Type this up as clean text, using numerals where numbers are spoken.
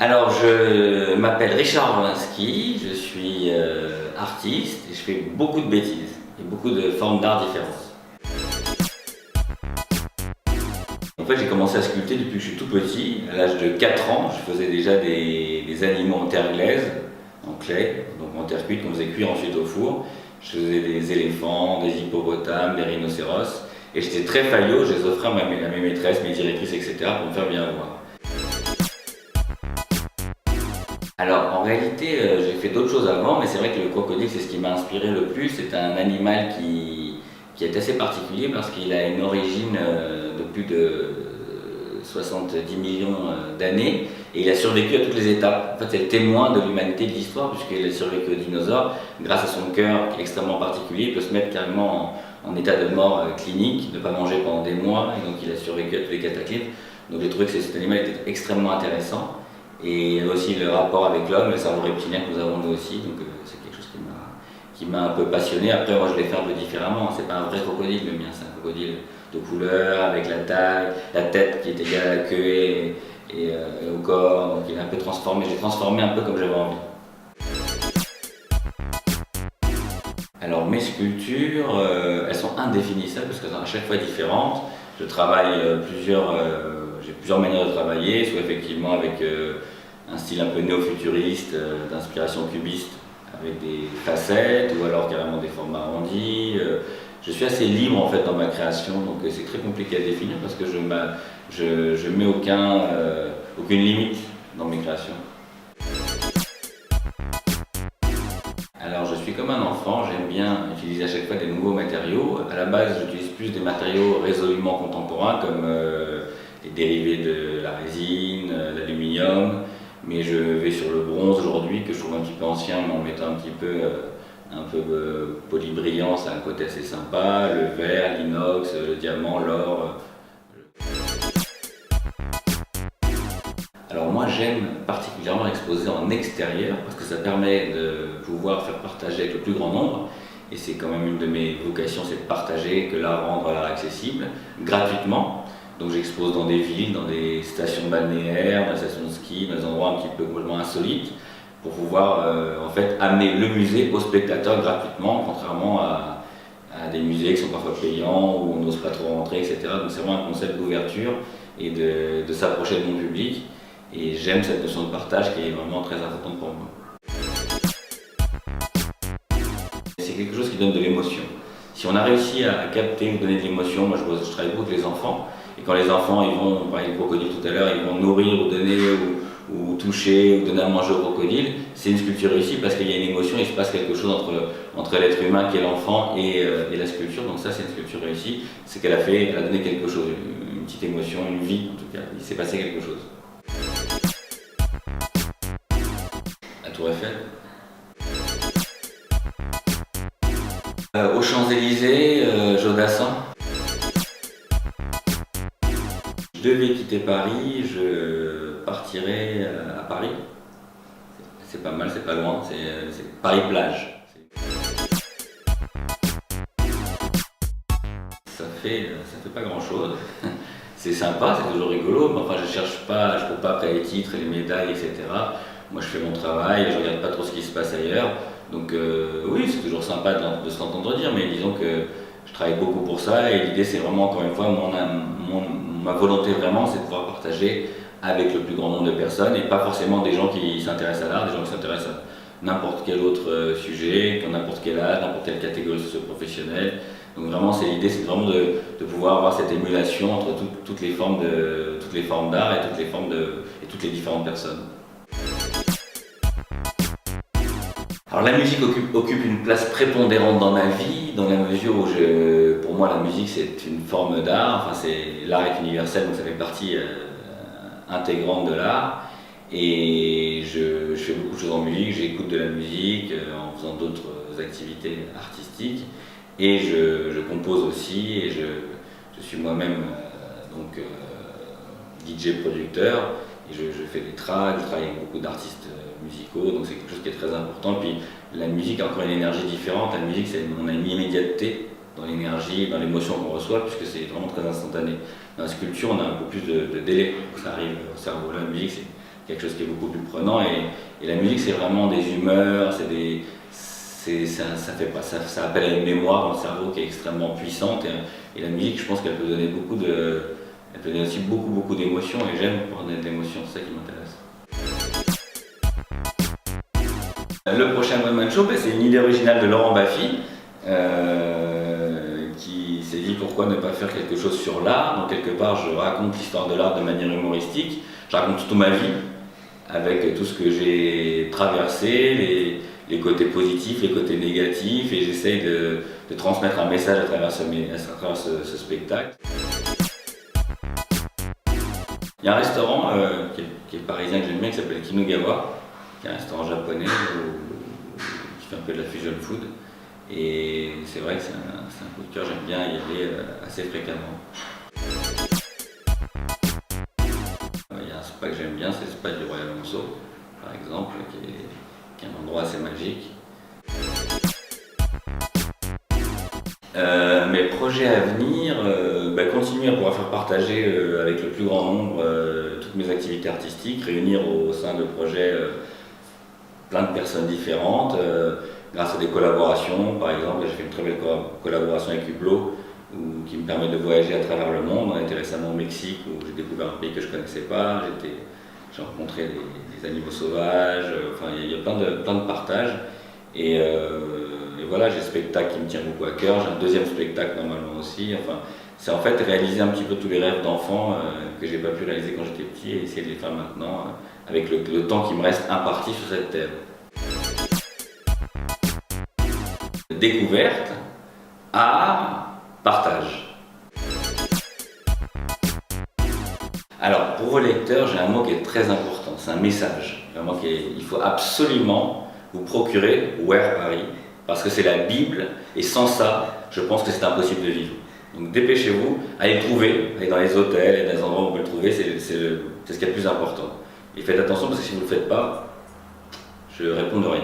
Alors, je m'appelle Richard Orlinski, je suis artiste et je fais beaucoup de bêtises et beaucoup de formes d'art différentes. En fait, j'ai commencé à sculpter depuis que je suis tout petit. À l'âge de 4 ans, je faisais déjà des animaux en terre glaise, en clay, donc en terre cuite qu'on faisait cuire ensuite au four. Je faisais des éléphants, des hippopotames, des rhinocéros. Et j'étais très faillot, je les offrais à mes maîtresses, mes directrices, etc. pour me faire bien voir. Alors en réalité, j'ai fait d'autres choses avant, mais c'est vrai que le crocodile, c'est ce qui m'a inspiré le plus. C'est un animal qui est assez particulier parce qu'il a une origine de plus de 70 millions d'années et il a survécu à toutes les étapes. En fait, c'est le témoin de l'humanité, de l'histoire, puisqu'il a survécu aux dinosaures. Grâce à son cœur qui est extrêmement particulier, il peut se mettre carrément en état de mort clinique, ne pas manger pendant des mois, et donc il a survécu à tous les cataclysmes. Donc j'ai trouvé que cet animal était extrêmement intéressant. Et il y a aussi le rapport avec l'homme, le cerveau reptilien que nous avons nous aussi, donc c'est quelque chose qui m'a un peu passionné. Après, moi je l'ai fait un peu différemment, c'est pas un vrai crocodile le mien, c'est un crocodile de couleur, avec la taille, la tête qui est égale à la queue et au corps, donc il est un peu transformé, j'ai transformé un peu comme j'avais envie. Alors mes sculptures, elles sont indéfinissables parce qu'elles sont à chaque fois différentes. Je travaille j'ai plusieurs manières de travailler, soit effectivement avec un style un peu néo-futuriste, d'inspiration cubiste, avec des facettes, ou alors carrément des formes arrondies. Je suis assez libre en fait dans ma création, donc c'est très compliqué à définir parce que je mets aucune limite dans mes créations. Alors je suis comme un enfant, j'aime bien utiliser à chaque fois des nouveaux matériaux. À la base, j'utilise plus des matériaux résolument contemporains comme les dérivés de la résine, l'aluminium, mais je vais sur le bronze aujourd'hui que je trouve un petit peu ancien, mais en mettant un peu polybrillant, ça a un côté assez sympa, le verre, l'inox, le diamant, l'or. Alors moi j'aime particulièrement exposer en extérieur parce que ça permet de pouvoir faire partager avec le plus grand nombre, et c'est quand même une de mes vocations, c'est de partager, que l'art, rendre l'art accessible gratuitement. Donc j'expose dans des villes, dans des stations balnéaires, dans des stations de ski, dans des endroits un petit peu complètement insolites, pour pouvoir en fait amener le musée aux spectateurs gratuitement, contrairement à des musées qui sont parfois payants, où on n'ose pas trop rentrer, etc. Donc c'est vraiment un concept d'ouverture et de s'approcher de mon public. Et j'aime cette notion de partage qui est vraiment très importante pour moi. C'est quelque chose qui donne de l'émotion. Si on a réussi à capter ou donner de l'émotion, moi je travaille beaucoup avec les enfants, et quand les enfants ils vont, on parlait de crocodile tout à l'heure, ils vont nourrir ou donner ou toucher ou donner à manger au crocodile, c'est une sculpture réussie parce qu'il y a une émotion, il se passe quelque chose entre l'être humain qui est l'enfant et la sculpture. Donc ça c'est une sculpture réussie, c'est qu'elle a donné quelque chose, une petite émotion, une vie en tout cas, il s'est passé quelque chose. La Tour Eiffel. Aux Champs-Élysées, Jodassin. Je devais quitter Paris, je partirai à Paris. C'est pas mal, c'est pas loin, c'est Paris-Plage. Ça fait pas grand chose. C'est sympa, c'est toujours rigolo, mais enfin je cours pas après les titres, les médailles, etc. Moi je fais mon travail, je regarde pas trop ce qui se passe ailleurs. Donc oui, c'est toujours sympa de se l'entendre dire, mais disons que je travaille beaucoup pour ça, et l'idée c'est vraiment, encore une fois, ma volonté vraiment, c'est de pouvoir partager avec le plus grand nombre de personnes, et pas forcément des gens qui s'intéressent à l'art, des gens qui s'intéressent à n'importe quel autre sujet, n'importe quel âge, n'importe quelle catégorie socio-professionnelle. Donc vraiment l'idée c'est vraiment de pouvoir avoir cette émulation entre toutes les formes d'art et toutes les différentes personnes. Alors la musique occupe une place prépondérante dans ma vie, dans la mesure où pour moi la musique c'est une forme d'art, enfin l'art est universel, donc ça fait partie intégrante de l'art, et je fais beaucoup de choses en musique, j'écoute de la musique en faisant d'autres activités artistiques, et je compose aussi, et je suis moi-même DJ producteur, Et je fais des tracks, je travaille avec beaucoup d'artistes musicaux, donc c'est quelque chose qui est très important. Puis la musique a encore une énergie différente. La musique, on a une immédiateté dans l'énergie, dans l'émotion qu'on reçoit, puisque c'est vraiment très instantané. Dans la sculpture, on a un peu plus de délai, ça arrive au cerveau. La musique, c'est quelque chose qui est beaucoup plus prenant, et la musique, c'est vraiment des humeurs, ça appelle à une mémoire dans le cerveau qui est extrêmement puissante, et la musique, je pense qu'elle peut donner elle peut donner aussi beaucoup d'émotions, et j'aime prendre des émotions, c'est ça qui m'intéresse. Le prochain One Man Show, c'est une idée originale de Laurent Baffy, qui s'est dit pourquoi ne pas faire quelque chose sur l'art. Donc quelque part, je raconte l'histoire de l'art de manière humoristique, je raconte toute ma vie, avec tout ce que j'ai traversé, les côtés positifs, les côtés négatifs, et j'essaye de transmettre un message à travers ce spectacle. Il y a un restaurant qui est parisien, que j'aime bien, qui s'appelle Kinugawa, qui est un restaurant japonais qui fait un peu de la fusion food. Et c'est vrai que c'est un coup de cœur, j'aime bien y aller assez fréquemment. Il y a un spa que j'aime bien, c'est le spa du Royal Monceau, par exemple, qui est un endroit assez magique. Mes projets à venir, continuer à pouvoir faire partager avec le plus grand nombre toutes mes activités artistiques, réunir au sein de projets plein de personnes différentes, grâce à des collaborations. Par exemple, j'ai fait une très belle collaboration avec Hublot, qui me permet de voyager à travers le monde. On était récemment au Mexique, où j'ai découvert un pays que je ne connaissais pas. J'ai rencontré des animaux sauvages, il y a plein de partages. Et voilà, j'ai un spectacle qui me tient beaucoup à cœur, j'ai un deuxième spectacle normalement aussi. C'est en fait réaliser un petit peu tous les rêves d'enfant que j'ai pas pu réaliser quand j'étais petit, et essayer de les faire maintenant avec le temps qui me reste imparti sur cette terre. Découverte, art, partage. Alors pour vos lecteurs, j'ai un mot qui est très important, c'est un message. Vraiment il faut absolument vous procurer Where Paris, parce que c'est la Bible, et sans ça, je pense que c'est impossible de vivre. Donc dépêchez-vous, allez le trouver, allez dans les hôtels, et dans les endroits où vous pouvez le trouver, c'est ce qu'il y a de plus important. Et faites attention, parce que si vous ne le faites pas, je réponds de rien.